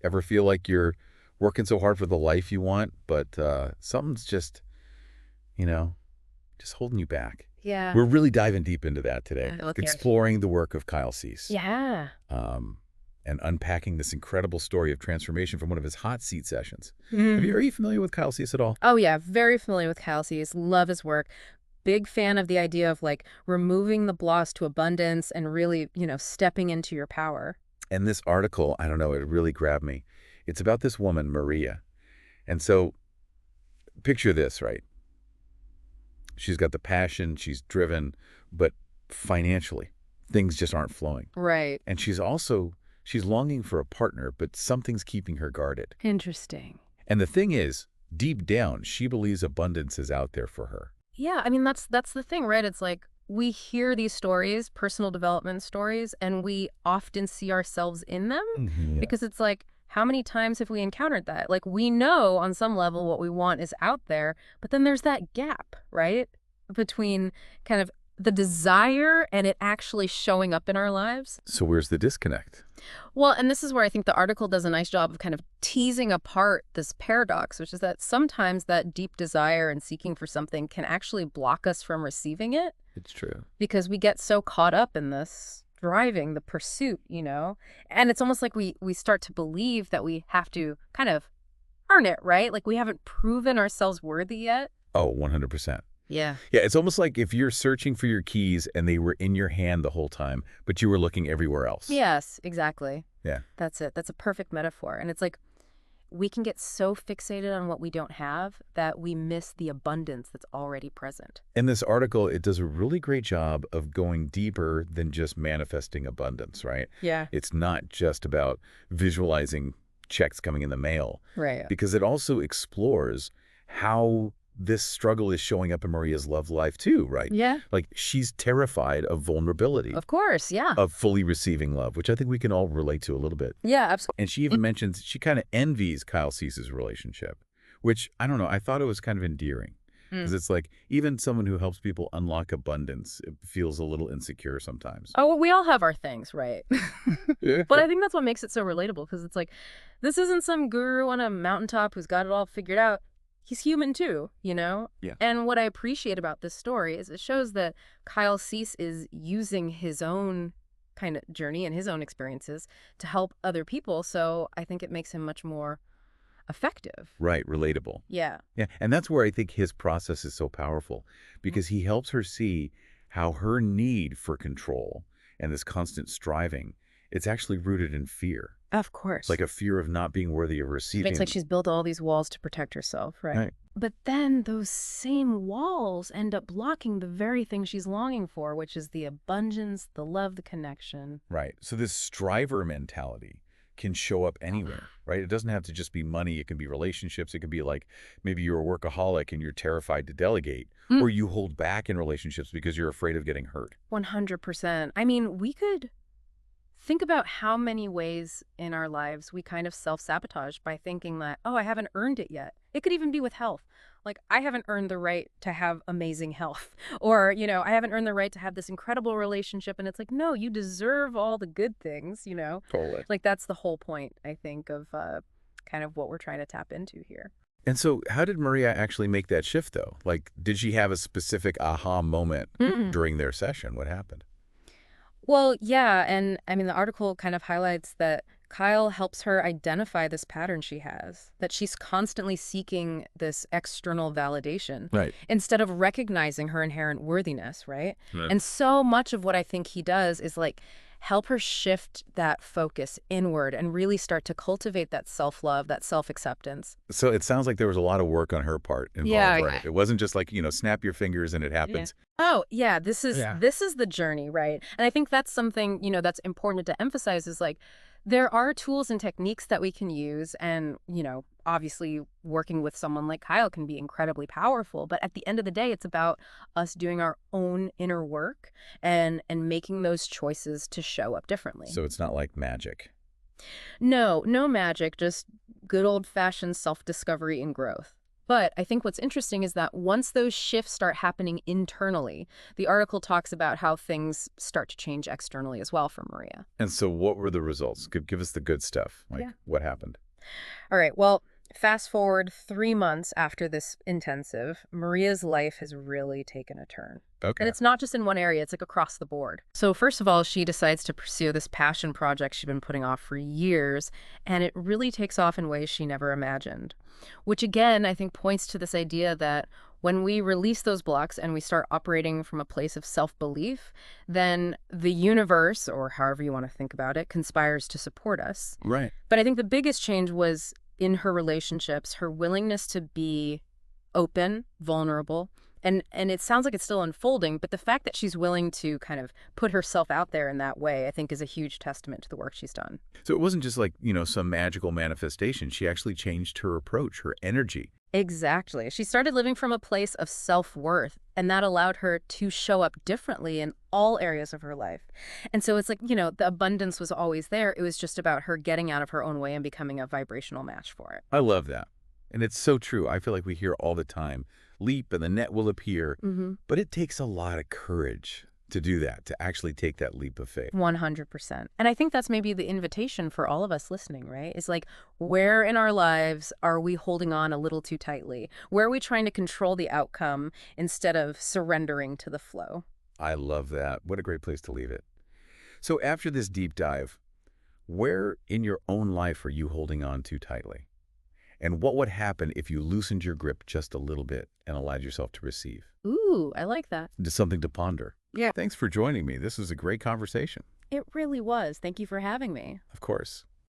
Ever feel like you're working so hard for the life you want, but something's just, you know, just holding you back? Yeah. We're really diving deep into that today, Let's hear it. exploring the work of Kyle Cease, Yeah. um, and unpacking this incredible story of transformation from one of his hot seat sessions. Mhm. Are you familiar with Kyle Cease at all? Oh, yeah. Very familiar with Kelsey's. Love his work. Big fan of the idea of like removing the blocks to abundance and really, stepping into your power. And this article, I don't know, it really grabbed me. It's about this woman, Maria. And so picture this, right? She's got the passion, she's driven, but financially, things just aren't flowing. Right. And she's longing for a partner, but something's keeping her guarded. Interesting. And the thing is, deep down, she believes abundance is out there for her. Yeah, I mean that's the thing, right? It's like we hear these stories, personal development stories, and we often see ourselves in them Yeah. because it's like how many times have we encountered that? Like we know on some level what we want is out there, but then there's that gap, right? Between kind of the desire and it actually showing up in our lives. So where's the disconnect? Well, and this is where I think the article does a nice job of kind of teasing apart this paradox, which is that sometimes that deep desire and seeking for something can actually block us from receiving it It's true. because we get so caught up in this driving, the pursuit. And it's almost like we start to believe that we have to kind of earn it, right? Like we haven't proven ourselves worthy yet. Oh, 100%. Yeah. Yeah, it's almost like if you're searching for your keys and they were in your hand the whole time, but you were looking everywhere else. Yes, exactly. Yeah. That's it. That's a perfect metaphor. And it's like we can get so fixated on what we don't have that we miss the abundance that's already present. In this article, it does a really great job of going deeper than just manifesting abundance, right? Yeah. It's not just about visualizing checks coming in the mail, Right. because it also explores how this struggle is showing up in Maria's love life too, right? Yeah. Like she's terrified of vulnerability, Of course. Yeah. of fully receiving love, which I think we can all relate to a little bit. Yeah, absolutely. And she even mentions she kind of envies Kyle Cease's relationship, which I don't know. I thought it was kind of endearing because it's like even someone who helps people unlock abundance it feels a little insecure sometimes. Oh, well, we all have our things, right? Yeah. But I think that's what makes it so relatable because it's like, this isn't some guru on a mountaintop who's got it all figured out. He's human too. Yeah. And what I appreciate about this story is it shows that Kyle Cease is using his own kind of journey and his own experiences to help other people. So I think it makes him much more effective. Right, relatable. Yeah. Yeah, and that's where I think his process is so powerful because he helps her see how her need for control and this constant striving, it's actually rooted in fear. Of course. It's like a fear of not being worthy of It receiving. makes like she's built all these walls to protect herself, right? Right. But then those same walls end up blocking the very thing she's longing for, which is the abundance, the love, the connection. Right. So this striver mentality can show up anywhere, right? It doesn't have to just be money. It can be relationships. It could be like maybe you're a workaholic and you're terrified to delegate, or you hold back in relationships because you're afraid of getting hurt. 100%. I mean, we could think about how many ways in our lives we kind of self-sabotage by thinking that, oh, I haven't earned it yet. It could even be with health. Like, I haven't earned the right to have amazing health. Or, I haven't earned the right to have this incredible relationship. And it's like, no, you deserve all the good things. Totally. Like, that's the whole point, I think, of kind of what we're trying to tap into here. And so how did Maria actually make that shift, though? Like, did she have a specific aha moment during their session? What happened? Well, yeah. And I mean, the article kind of highlights that Kyle helps her identify this pattern she has, that she's constantly seeking this external validation Right. instead of recognizing her inherent worthiness, right? Right. And so much of what I think he does is like help her shift that focus inward and really start to cultivate that self-love, that self-acceptance. So it sounds like there was a lot of work on her part involved, Yeah, right? It wasn't just like, snap your fingers and it happens. Oh, yeah, this is Yeah. this is the journey, right? And I think that's something, that's important to emphasize is like there are tools and techniques that we can use and, obviously working with someone like Kyle can be incredibly powerful, but at the end of the day it's about us doing our own inner work and making those choices to show up differently. So it's not like magic. No magic, just good old-fashioned self-discovery and growth. But I think what's interesting is that once those shifts start happening internally, the article talks about how things start to change externally as well for Maria. And so what were the results? Give us the good stuff. Like, Yeah. what happened? All right, well, fast forward 3 months after this intensive, Maria's life has really taken a turn. And Okay. it's not just in one area, it's like across the board. So, first of all, she decides to pursue this passion project she'd been putting off for years, and it really takes off in ways she never imagined. Which, again, I think points to this idea that when we release those blocks and we start operating from a place of self belief, then the universe, or however you want to think about it, conspires to support us. Right. But I think the biggest change was in her relationships, her willingness to be open, vulnerable. And it sounds like it's still unfolding, but the fact that she's willing to kind of put herself out there in that way, I think is a huge testament to the work she's done. So it wasn't just like, some magical manifestation. She actually changed her approach, her energy. Exactly. She started living from a place of self-worth, and that allowed her to show up differently in all areas of her life. And so it's like, the abundance was always there. It was just about her getting out of her own way and becoming a vibrational match for it. I love that. And it's so true. I feel like we hear all the time, leap and the net will appear. Mm-hmm. But it takes a lot of courage to do that, to actually take that leap of faith. 100%. And I think that's maybe the invitation for all of us listening, right? Is like, where in our lives are we holding on a little too tightly? Where are we trying to control the outcome instead of surrendering to the flow? I love that. What a great place to leave it. So after this deep dive, where in your own life are you holding on too tightly? And what would happen if you loosened your grip just a little bit and allowed yourself to receive? Ooh, I like that. Just something to ponder. Yeah. Thanks for joining me. This was a great conversation. It really was. Thank you for having me. Of course.